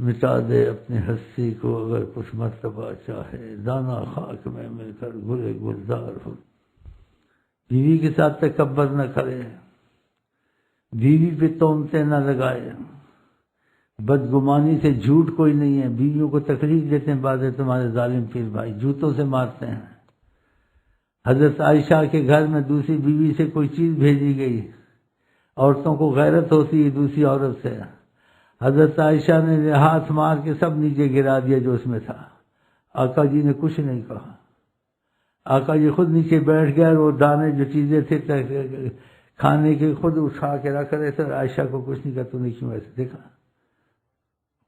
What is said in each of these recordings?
مٹا دے اپنی ہستی کو اگر کچھ مرتبہ چاہے، دانا خاک میں مل کر گلے گلزار ہو۔ بیوی کے ساتھ تکبر نہ کرے، بیوی پہ تہمتیں نہ لگائے، بدگمانی سے جھوٹ کوئی نہیں ہے۔ بیویوں کو تکلیف دیتے ہیں بعض تمہارے ظالم پیر بھائی، جوتوں سے مارتے ہیں۔ حضرت عائشہ کے گھر میں دوسری بیوی سے کوئی چیز بھیجی گئی، عورتوں کو غیرت ہوتی ہے دوسری عورت سے، حضرت عائشہ نے ہاتھ مار کے سب نیچے گرا دیا جو اس میں تھا، آقا جی نے کچھ نہیں کہا، آقا جی خود نیچے بیٹھ گئے اور وہ دانے جو چیزیں تھے کھانے کے خود اٹھا کے رکھ رہے تھے، عائشہ کو کچھ نہیں کہا تو نے کیوں ایسے دیکھا،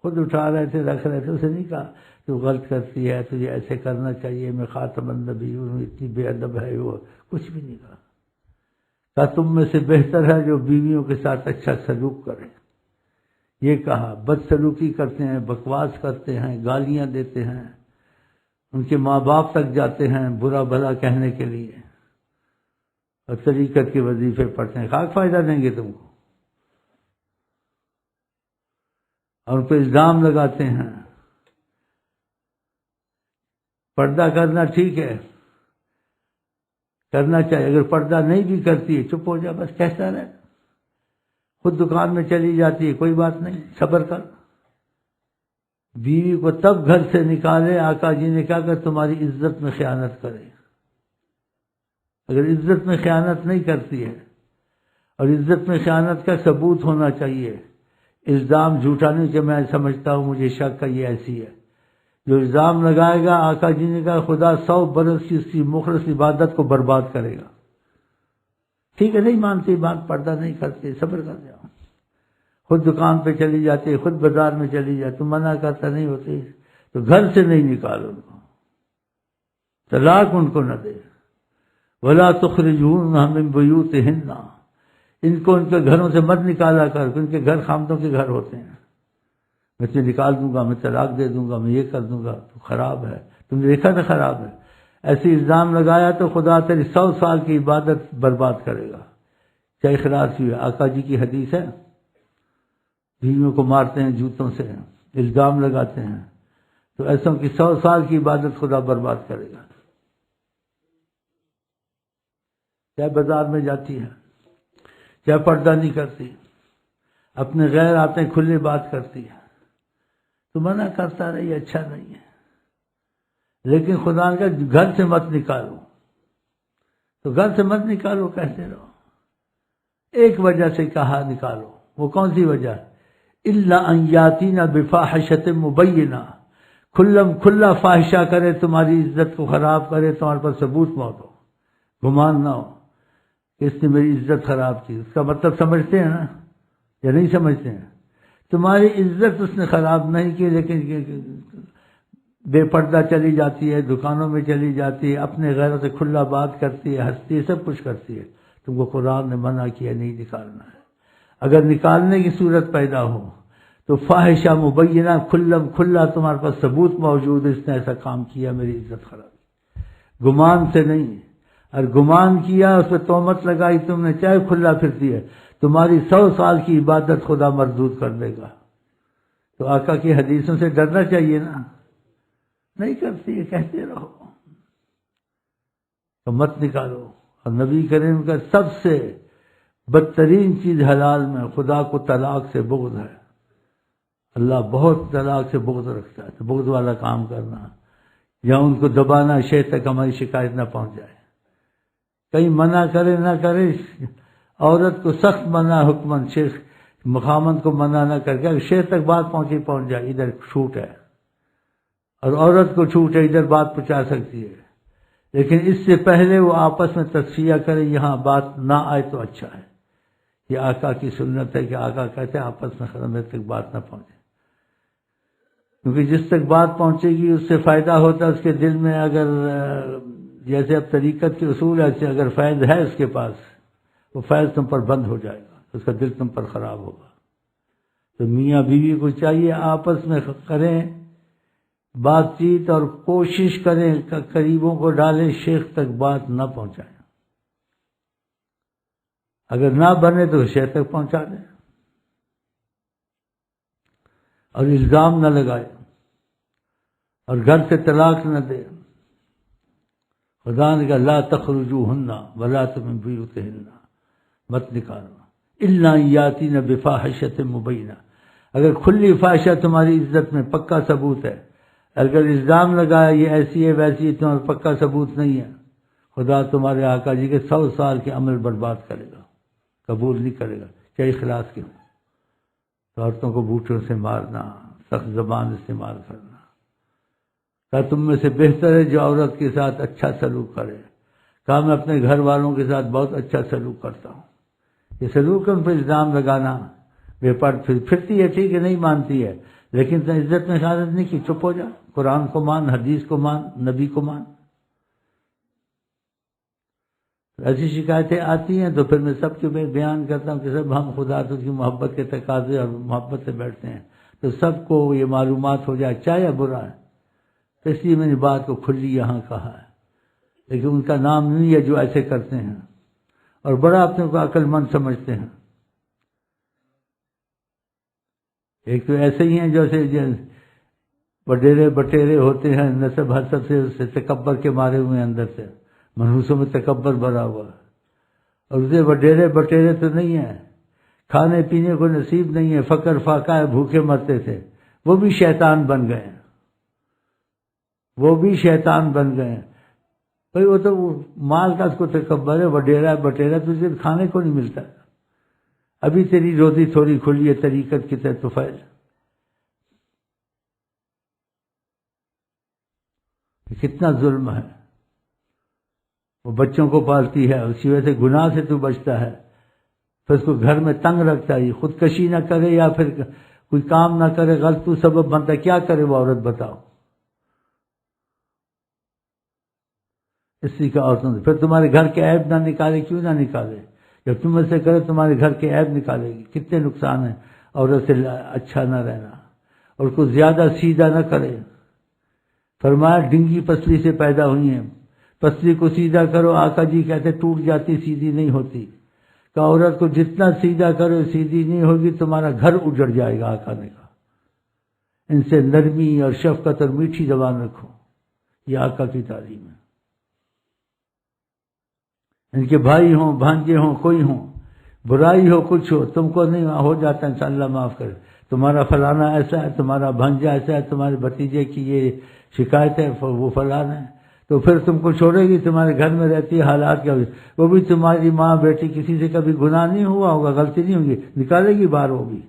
خود اٹھا رہے تھے رکھ رہے تھے، اسے نہیں کہا تو غلط کرتی ہے تجھے ایسے کرنا چاہیے، میں خاتم النبی ہوں، اتنی بے ادب ہے، وہ کچھ بھی نہیں کہا۔ کہا تم میں سے بہتر ہے جو بیویوں کے ساتھ اچھا سلوک کرے، یہ کہا۔ بد سلوکی کرتے ہیں، بکواس کرتے ہیں، گالیاں دیتے ہیں، ان کے ماں باپ تک جاتے ہیں برا بھلا کہنے کے لیے، اور طریقت کے وظیفے پڑھتے ہیں، خاک فائدہ دیں گے تم کو، اور ان پہ الزام لگاتے ہیں۔ پردہ کرنا ٹھیک ہے، کرنا چاہیے، اگر پردہ نہیں بھی کرتی ہے چپ ہو جا، بس کہتا رہے، خود دکان میں چلی جاتی ہے کوئی بات نہیں، صبر کر۔ بیوی کو تب گھر سے نکالے، آقا جی نے کہا کہ تمہاری عزت میں خیانت کرے، اگر عزت میں خیانت نہیں کرتی ہے، اور عزت میں خیانت کا ثبوت ہونا چاہیے، الزام جھوٹا نہیں کہ میں سمجھتا ہوں مجھے شک ہے یہ ایسی ہے، جو الزام لگائے گا آقا جی نے کہا خدا 100 برس کی اس کی مخلص عبادت کو برباد کرے گا۔ ٹھیک ہے نہیں مانتی بات، پردہ نہیں کرتے، صبر کر جاؤ، خود دکان پہ چلی جاتی، خود بازار میں چلی جاتی، تم منع کرتا نہیں ہوتی تو گھر سے نہیں نکالو ان کو، طلاق ان کو نہ دے۔ وَلَا تُخْرِجُوهُنَّ مِن بُيُوتِهِنَّ، ان کو ان کے گھروں سے مت نکالا کر، ان کے گھر خامدوں کے گھر ہوتے ہیں، میں تجھے نکال دوں گا، میں طلاق دے دوں گا، میں یہ کر دوں گا، تو خراب ہے، تم نے دیکھا تھا خراب ہے، ایسی الزام لگایا تو خدا تیری 100 سال کی عبادت برباد کرے گا، چاہے اخلاص ہوئی۔ آقا جی کی حدیث ہے، بیویوں کو مارتے ہیں جوتوں سے، الزام لگاتے ہیں، تو ایسوں کی 100 سال کی عبادت خدا برباد کرے گا۔ چاہے بازار میں جاتی ہے، چاہے پردہ نہیں کرتی، اپنے غیر آتے ہیں کھلے بات کرتی ہے، تو منع کرتا رہی اچھا نہیں ہے، لیکن خدا کا گھر سے مت نکالو، تو گھر سے مت نکالو کہتے رہو، ایک وجہ سے کہا نکالو، وہ کون سی وجہ؟ الا ان یاتینا بفاحشۃ مبینہ، کھلا فاحشہ کرے، تمہاری عزت کو خراب کرے، تمہارے پاس ثبوت موت ہو، گمان نہ ہو کہ اس نے میری عزت خراب کی، اس کا مطلب سمجھتے ہیں نا یا نہیں سمجھتے ہیں؟ تمہاری عزت اس نے خراب نہیں کی، لیکن بے پردہ چلی جاتی ہے، دکانوں میں چلی جاتی ہے، اپنے غیروں سے کھلا بات کرتی ہے، ہنستی ہے، سب کچھ کرتی ہے، تم کو قرآن نے منع کیا نہیں نکالنا ہے۔ اگر نکالنے کی صورت پیدا ہو تو فاحشہ مبینہ، کھلا تمہارے پاس ثبوت موجود ہے اس نے ایسا کام کیا، میری عزت خراب، گمان سے نہیں، اور گمان کیا اس پہ تہمت لگائی تم نے، چاہے کھلا پھرتی ہے، تمہاری 100 سال کی عبادت خدا مردود کر دے گا۔ تو آقا کی حدیثوں سے ڈرنا چاہیے نا، نہیں کرتی ہے کہتے رہو، تو مت نکالو۔ اور نبی کریم کا سب سے بدترین چیز حلال میں خدا کو طلاق سے بغض ہے، اللہ بہت طلاق سے بغض رکھتا ہے، تو بغض والا کام کرنا یا ان کو دبانا، شیخ تک ہماری شکایت نہ پہنچ جائے، کہیں منع کرے نہ کرے، عورت کو سخت منع حکمن، شیخ مخامن کو منع نہ کر کے شیخ تک بات پہنچ جائے، ادھر چھوٹ ہے، اور عورت کو چھوٹ ہے ادھر بات پہنچا سکتی ہے، لیکن اس سے پہلے وہ آپس میں تصفیہ کرے، یہاں بات نہ آئے تو اچھا ہے۔ یہ آقا کی سنت ہے کہ آقا کہتے ہیں آپس میں ختم تک بات نہ پہنچے، کیونکہ جس تک بات پہنچے گی اس سے فائدہ ہوتا ہے، اس کے دل میں اگر جیسے اب طریقت کے اصول ہے، اگر فیض ہے اس کے پاس، وہ فیض تم پر بند ہو جائے گا، اس کا دل تم پر خراب ہوگا۔ تو میاں بیوی کو چاہیے آپس میں کریں بات چیت، اور کوشش کریں قریبوں کو ڈالیں، شیخ تک بات نہ پہنچائیں، اگر نہ بنے تو شیخ تک پہنچا دیں۔ اور الزام نہ لگائے اور گھر سے طلاق نہ دے. خدا نے کہا لا تخرجوہن ولا من بیوتہن، مت نکالو الا یاتین بفاحشۃ مبینہ. اگر کھلی فاحشہ تمہاری عزت میں پکا ثبوت ہے، اگر الزام لگایا یہ ایسی ہے ویسی ہے، تمہارا پکا ثبوت نہیں ہے، خدا تمہارے آقا جی کے 100 سال کے عمل برباد کرے گا، قبول نہیں کرے گا، چاہے اخلاص کے ہوں. عورتوں کو بوٹوں سے مارنا، سخت زبان استعمال کرنا. کہا تم میں سے بہتر ہے جو عورت کے ساتھ اچھا سلوک کرے. کہا میں اپنے گھر والوں کے ساتھ بہت اچھا سلوک کرتا ہوں. یہ سلوک ان پہ الزام لگانا، بے پردہ پھرتی ہے ٹھیک ہے، نہیں مانتی ہے، لیکن تو عزت میں خیانت نہیں کی، چپ ہو جا، قرآن کو مان، حدیث کو مان، نبی کو مان. ایسی شکایتیں آتی ہیں تو پھر میں سب کے بیان کرتا ہوں کہ سب ہم خدا تو کی محبت کے تقاضے اور محبت سے بیٹھتے ہیں تو سب کو یہ معلومات ہو جائے اچھا یا برا ہے. تو اس لیے میں نے بات کو کھلی یہاں کہا ہے، لیکن ان کا نام نہیں ہے جو ایسے کرتے ہیں اور بڑا اپنے کو عقل مند سمجھتے ہیں. ایک تو ایسے ہی ہیں جیسے وڈیرے بٹیرے ہوتے ہیں، نسب حسب سے تکبر کے مارے ہوئے اندر سے، منحوسوں میں تکبر بھرا ہوا، اور اسے وڈیرے بٹیرے تو نہیں ہیں، کھانے پینے کو نصیب نہیں ہے، فقر فاقہ ہے، بھوکے مرتے تھے، وہ بھی شیطان بن گئے ہیں، وہ بھی شیطان بن گئے ہیں. بھائی وہ تو مال کا اس کو تکبر ہے، وڈیرا بٹیرا تو اسے کھانے کو نہیں ملتا. ابھی تیری روزی تھوڑی کھلی ہے طریقت کی طرح تو فیض. کتنا ظلم ہے. وہ بچوں کو پالتی ہے، اسی وجہ سے گناہ سے تو بچتا ہے، پھر اس کو گھر میں تنگ رکھتا ہے، خودکشی نہ کرے یا پھر کوئی کام نہ کرے، غلط تو سبب بنتا ہے. کیا کرے وہ عورت بتاؤ؟ اسی کا عورتوں سے پھر تمہارے گھر کے عیب نہ نکالے. کیوں نہ نکالے؟ جب تم ایسے کرے تمہارے گھر کے عیب نکالے گی. کتنے نقصان ہیں عورت سے اچھا نہ رہنا، اور اس کو زیادہ سیدھا نہ کرے. فرمایا ڈنگی پسلی سے پیدا ہوئی ہیں، پسلی کو سیدھا کرو. آقا جی کہتے ٹوٹ جاتی، سیدھی نہیں ہوتی. کہ عورت کو جتنا سیدھا کرو سیدھی نہیں ہوگی، تمہارا گھر اجڑ جائے گا. آقا نے کہا ان سے نرمی اور شفقت اور میٹھی زبان رکھو. یہ آقا کی تعلیم ہے. ان کے بھائی ہوں، بھانجے ہوں، کوئی ہوں، برائی ہو، کچھ ہو، تم کو نہیں ہو جاتا انشاءاللہ اللہ معاف کرے. تمہارا فلانا ایسا ہے، تمہارا بھانجا ایسا ہے، تمہارے بھتیجے کی یہ شکایت ہے، وہ فلانا ہے، تو پھر تم کو چھوڑے گی. تمہارے گھر میں رہتی ہے، حالات کیا ہوئی، وہ بھی تمہاری ماں بیٹی، کسی سے کبھی گناہ نہیں ہوا ہوگا، غلطی نہیں ہوگی، نکالے گی باہر. وہ بھی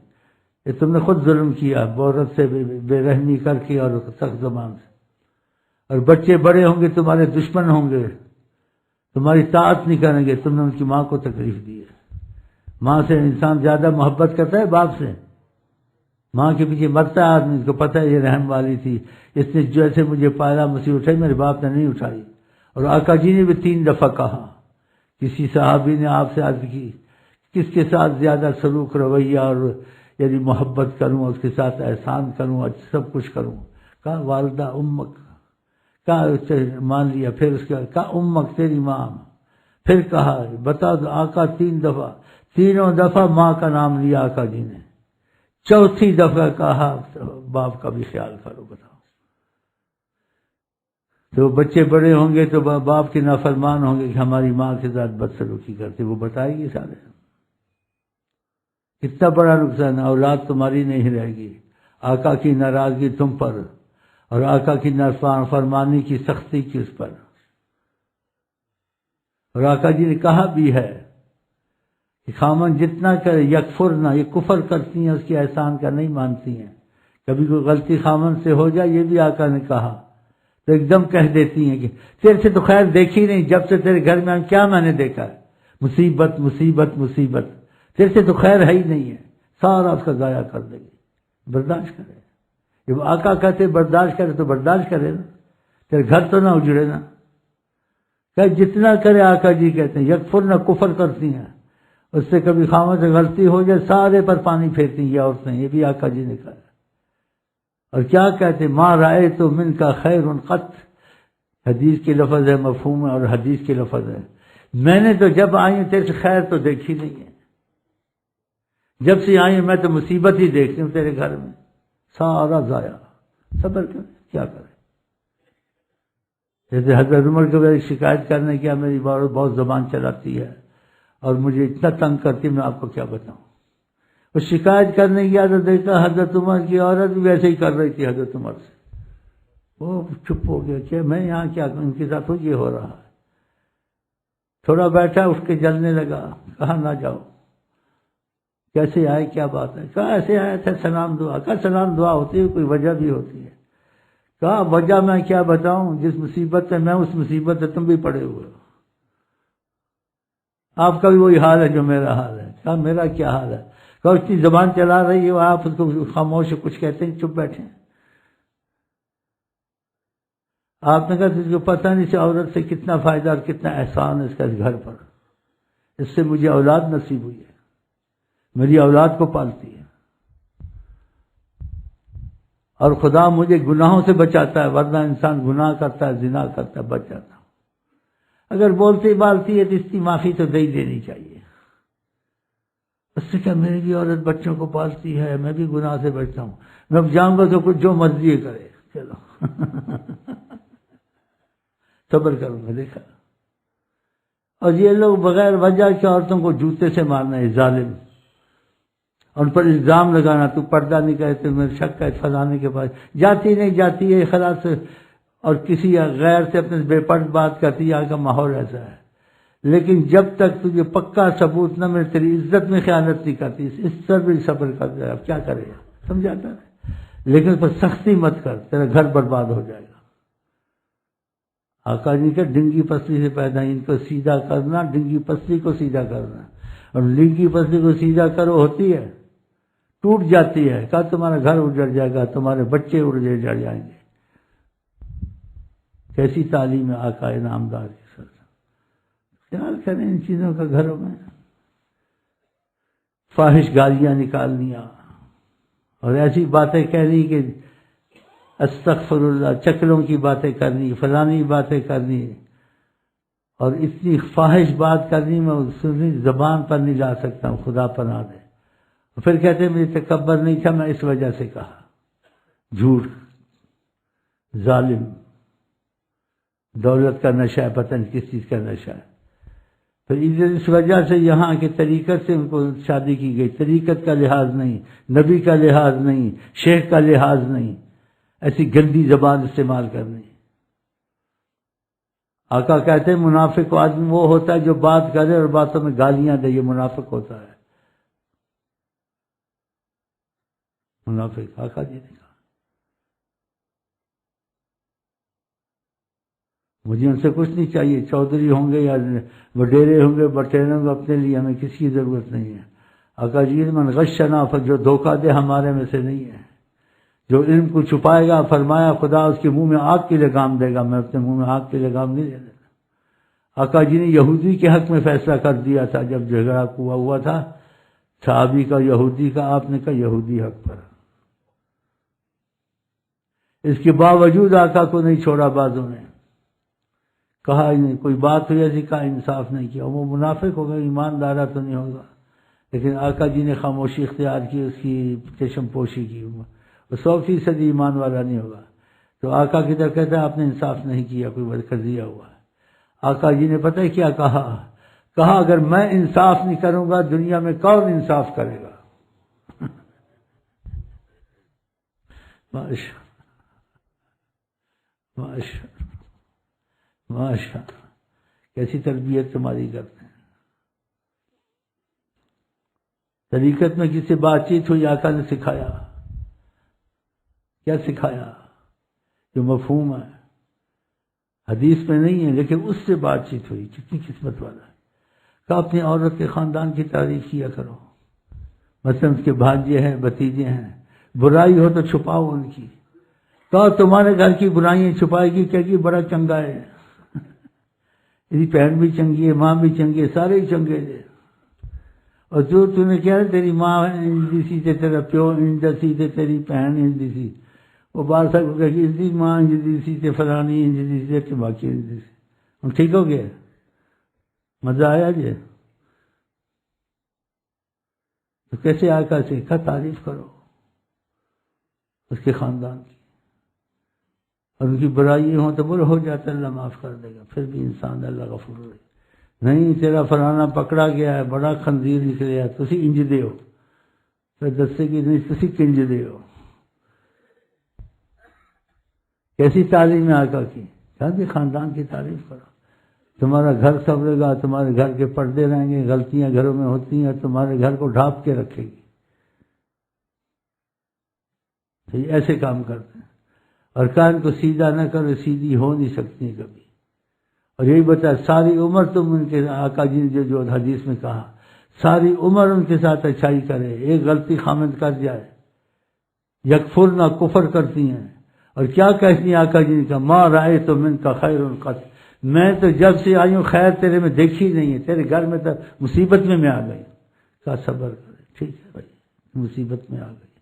یہ تم نے خود ظلم کیا، عورت سے بے رحمی کر کے اور سخت زبان سے. اور بچے بڑے ہوں گے تمہارے دشمن ہوں گے، تمہاری طاعت نہیں کریں گے. تم نے ان کی ماں کو تکلیف دی ہے. ماں سے انسان زیادہ محبت کرتا ہے باپ سے. ماں کے پیچھے مرتا ہے آدمی، اس کو پتہ ہے یہ رحم والی تھی، اس نے جیسے مجھے پالا مصیبت اٹھائی، میرے باپ نے نہیں اٹھائی. اور آقا جی نے بھی 3 دفعہ کہا. کسی صحابی نے آپ سے عرض کی کس کے ساتھ زیادہ سلوک رویہ اور یعنی محبت کروں، اس کے ساتھ احسان کروں، سب کچھ کروں. کہا والدہ امک. کہا مان لیا. پھر اس کے کہا امک تیری ماں. پھر کہا بتا دو. آقا 3 دفعہ، تینوں دفعہ ماں کا نام لیا آقا جی نے. چوتھی دفعہ کہا باپ کا بھی خیال کرو. بتاؤ تو بچے بڑے ہوں گے تو باپ کے نافرمان ہوں گے کہ ہماری ماں کے ساتھ بدسلوکی کرتے، وہ بتائے گی سارے. کتنا بڑا نقصان ہے. اولاد تمہاری نہیں رہے گی. آقا کی ناراضگی تم پر، اور آقا کی نافرمانی کی سختی کی اس پر. اور آقا جی نے کہا بھی ہے کہ خامن جتنا کرے یکفر نہ، یہ کفر کرتی ہیں، اس کے احسان کا نہیں مانتی ہیں. کبھی کوئی غلطی خامن سے ہو جائے، یہ بھی آقا نے کہا تو ایک دم کہہ دیتی ہیں کہ تیرے سے تو خیر دیکھی نہیں، جب سے تیرے گھر میں آئے کیا میں نے دیکھا ہے، مصیبت مصیبت مصیبت، تیرے سے تو خیر ہے ہی نہیں ہے. سارا اس کا ضائع کر دے گی. برداشت کرے. جب آقا کہتے برداشت کرے تو برداشت کرے نا، تیرے گھر تو نہ اجڑے نا. کہ جتنا کرے آقا جی کہتے ہیں یکفر نہ، کفر کرتی ہیں. اس سے کبھی خامن سے غلطی ہو جائے سارے پر پانی پھیرتی ہیں یہ عورتیں. یہ بھی آقا جی نے کہا. اور کیا کہتے ما رائے تو من کا خیر قط. حدیث کے لفظ ہے، مفہوم ہے، اور حدیث کے لفظ ہے. میں نے تو جب آئی ہوں تیرے سے خیر تو دیکھی نہیں ہے. جب سے آئی ہوں میں تو مصیبت ہی دیکھتی ہوں تیرے گھر میں. سارا ضائع. صبر کرے کیا کرے. جیسے حضرت عمر کو شکایت کرنے کیا میری بہت زبان چلاتی ہے اور مجھے اتنا تنگ کرتی، میں آپ کو کیا بتاؤں. وہ شکایت کرنے گیا تو دیکھا حضرت عمر کی عورت بھی ویسے ہی کر رہی تھی حضرت عمر سے. وہ چپ ہو گیا کہ میں یہاں کیا ان کے ساتھ یہ ہو رہا ہے. تھوڑا بیٹھا اٹھ کے جلنے لگا. کہا نہ جاؤ. کیسے آئے کیا بات ہے؟ کہا ایسے آیا تھا سلام دعا. کہا سلام دعا ہوتی ہے کوئی وجہ بھی ہوتی ہے. کہا وجہ میں کیا بتاؤں، جس مصیبت میں اس مصیبت سے تم بھی پڑے ہوئے ہو. آپ کا بھی وہی حال ہے جو میرا حال ہے. کہا میرا کیا حال ہے؟ کہا اس کی زبان چلا رہی ہو آپ اس کو خاموش کچھ کہتے ہیں چپ بیٹھے. آپ نے کہا تجھ کو پتہ نہیں اس عورت سے کتنا فائدہ اور کتنا احسان ہے اس کا اس گھر پر. اس سے مجھے اولاد نصیب ہوئی ہے، میری اولاد کو پالتی ہے اور خدا مجھے گناہوں سے بچاتا ہے، ورنہ انسان گناہ کرتا ہے زنا کرتا ہے بچ جاتا. اگر بولتی بالتی ہے تو اس کی معافی تو دے ہی دینی چاہیے. اس سے کیا میری بھی عورت بچوں کو پالتی ہے، میں بھی گناہ سے بچتا ہوں. میں اب جاؤں گا تو کچھ جو مرضی کرے. چلو صبر کروں گا. دیکھا. اور یہ لوگ بغیر وجہ کے عورتوں کو جوتے سے مارنا ہے، ظالم. اور پر الزام لگانا تو پردہ نہیں کرتے، میرے شک ہے فلانے کے پاس جاتی نہیں جاتی ہے خلاص. اور کسی غیر سے اپنے بے پرد بات کرتی، یہاں کا ماحول ایسا ہے. لیکن جب تک تجھے پکا ثبوت نہ ملے تیری عزت میں خیانت نہیں کرتی، اس پر بھی صبر کر جائے. اب کیا کرے گا سمجھاتا ہے. لیکن اس پر سختی مت کر، تیرا گھر برباد ہو جائے گا. آقا جی کا ڈنگی پسلی سے پیدا، ان کو سیدھا کرنا، ڈنگی پسلی کو سیدھا کرنا. اور ڈنگی پسلی کو سیدھا کرو ہوتی ہے ٹوٹ جاتی ہے. کہا تمہارا گھر اجڑ جائے گا، تمہارے بچے اجڑ جائیں گے. کیسی تعلیم ہے آقا نامدار کی. سر خیال کریں ان چیزوں کا گھروں میں. فاحش گالیاں نکالنیاں اور ایسی باتیں کہنی کہ استغفر اللہ، چکلوں کی باتیں کرنی، فلانی باتیں کرنی، اور اتنی فاحش بات کرنی میں سنی زبان پر نہیں لا سکتا ہوں. خدا پناہ دے. پھر کہتے ہیں مجھے تکبر نہیں تھا، میں اس وجہ سے کہا. جھوٹ، ظالم. دولت کا نشہ ہے، پتہ نہیں کس چیز کا نشہ ہے. پھر اس وجہ سے یہاں کے طریقت سے ان کو شادی کی گئی. طریقت کا لحاظ نہیں، نبی کا لحاظ نہیں، شیخ کا لحاظ نہیں، ایسی گندی زبان استعمال کرنی. آقا کہتے ہیں منافق آدمی وہ ہوتا ہے جو بات کرے اور باتوں میں گالیاں دے. یہ منافق ہوتا ہے. منافق آقا جی نے کہا. مجھے ان سے کچھ نہیں چاہیے، چودھری ہوں گے یا وڈیرے ہوں گے بٹیرے ہوں گے، اپنے لیے ہمیں کسی کی ضرورت نہیں ہے. آقا جی من غشنا، جو دھوکہ دے ہمارے میں سے نہیں ہے. جو علم کو چھپائے گا فرمایا خدا اس کے منہ میں آگ کی لگام دے گا. میں اپنے منہ میں آگ کی لگام نہیں دے دیتا. آقا جی نے یہودی کے حق میں فیصلہ کر دیا تھا جب جھگڑا ہوا تھا صحابی کا یہودی کا. آپ نے کہا یہودی حق پر. اس کے باوجود آقا کو نہیں چھوڑا بعضوں نے. کہا نہیں کوئی بات ہوئی ایسی، کہا انصاف نہیں کیا. وہ منافق ہوگا، ایماندارہ تو نہیں ہوگا. لیکن آقا جی نے خاموشی اختیار کی، اس کی چشم پوشی کی. وہ 100% ایمان والا نہیں ہوگا. تو آقا کی طرف کہتا ہے آپ نے انصاف نہیں کیا، کوئی بدقضیہ ہوا ہے. آقا جی نے پتہ ہے کیا کہا اگر میں انصاف نہیں کروں گا دنیا میں کون انصاف کرے گا. ماشاء ماشاء ماشاء کیسی تربیت تمہاری کرتے ہیں. طریقت میں کسی سے بات چیت ہوئی، آقا نے سکھایا. کیا سکھایا؟ جو مفہوم ہے حدیث میں نہیں ہے لیکن اس سے بات چیت ہوئی. کتنی قسمت والا ہے. کہ اپنی عورت کے خاندان کی تعریف کیا کرو. مثلا اس کے بھانجے ہیں، بھتیجے ہیں، برائی ہو تو چھپاؤ ان کی. تو تمہارے گھر کی برائیاں چھپائے گی کہ بڑا چنگا ہے. میری بہن بھی چنگی ہے، ماں بھی چنگی ہے، سارے ہی چنگے تھے. اور جو تم نے کیا تیری ماں انجسی تھے، تیرا پیو انجسی تھے، تیری بہن انجسی، وہ بات سب کہ اس دی ماں انجسی تھے، فلانی انجسی تھے، باقی انجسی. ہم ٹھیک ہو گئے. مزہ آیا جی. تو کیسے آقا سے کہا تعریف کرو. اس کے خاندان کی، اور ان کی برائی ہوں تو بول ہو جاتا ہے اللہ معاف کر دے گا، پھر بھی انسان اللہ غفور ہے۔ نہیں تیرا فلانا پکڑا گیا ہے، بڑا خنزیر نکلے ہے، تسی انج دے ہو، پھر دسے گی نہیں تسی کنج دے ہو۔ کیسی تعلیم ہے آقا کی؟ کہ خاندان کی تعریف کرو، تمہارا گھر سنورے گا، تمہارے گھر کے پردے رہیں گے، غلطیاں گھروں میں ہوتی ہیں تمہارے گھر کو ڈھانپ کے رکھے گی۔ تو یہ ایسے کام کرتے ہیں، اور کان کو سیدھا نہ کرو، سیدھی ہو نہیں سکتی کبھی۔ اور یہی بتا ساری عمر تم ان کے آقا جی نے جو حدیث میں کہا، ساری عمر ان کے ساتھ اچھائی کرے، ایک غلطی خامد کر جائے، یکفرنا کفر کرتی ہیں، اور کیا کہتی ہیں آقا جی نے کہا ما رأیت من کا خیر قط، میں تو جب سے آئی ہوں خیر تیرے میں دیکھی نہیں ہے، تیرے گھر میں تو مصیبت میں آ گئی۔ کہا صبر کرے، ٹھیک ہے بھائی مصیبت میں آ گئی،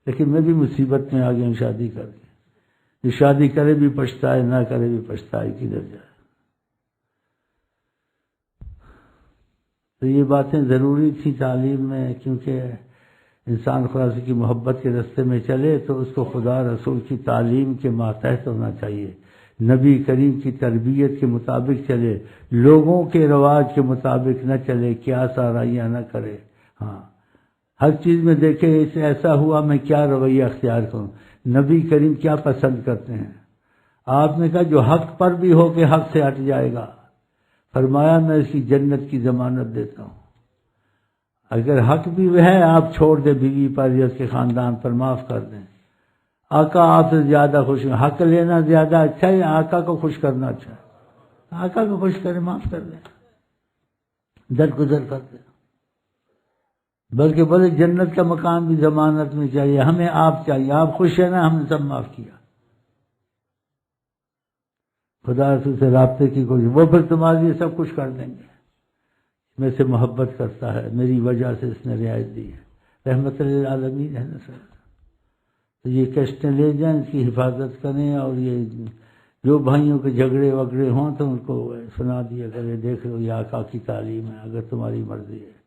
لیکن میں بھی مصیبت میں آ گئی ہوں شادی کر کے، جو شادی کرے بھی پچھتائے، نہ کرے بھی پچھتائے، کدھر جائے۔ تو یہ باتیں ضروری تھی تعلیم میں، کیونکہ انسان خدا سے کی محبت کے راستے میں چلے تو اس کو خدا رسول کی تعلیم کے ماتحت ہونا چاہیے، نبی کریم کی تربیت کے مطابق چلے، لوگوں کے رواج کے مطابق نہ چلے، کیا سارائیاں نہ کرے۔ ہاں ہر چیز میں دیکھے اس ایسا ہوا میں کیا رویہ اختیار کروں، نبی کریم کیا پسند کرتے ہیں۔ آپ نے کہا جو حق پر بھی ہو کہ حق سے ہٹ جائے گا، فرمایا میں اس کی جنت کی ضمانت دیتا ہوں۔ اگر حق بھی ہے آپ چھوڑ دیں بیوی پر یا اس کے خاندان پر، معاف کر دیں، آقا آپ سے زیادہ خوش ہیں، حق لینا زیادہ اچھا ہے یا آقا کو خوش کرنا اچھا ہے؟ آقا کو خوش کریں، معاف کر دیں، درگزر کر دیں، بلکہ بولے جنت کا مقام بھی ضمانت میں چاہیے، ہمیں آپ چاہیے، آپ خوش ہیں نا، ہم نے سب معاف کیا۔ خدا رسول سے رابطے کی کوشش، وہ پھر تمہارے لیے سب کچھ کر دیں گے، میں سے محبت کرتا ہے، میری وجہ سے اس نے رعایت دی ہے، رحمت للعالمین ہے نا سر۔ تو یہ کیسٹیں لے جائیں، اس کی حفاظت کریں، اور یہ جو بھائیوں کے جھگڑے وگڑے ہوں تو ان کو سنا دیا کرے، دیکھ لو یہ آقا کی تعلیم ہے، اگر تمہاری مرضی ہے۔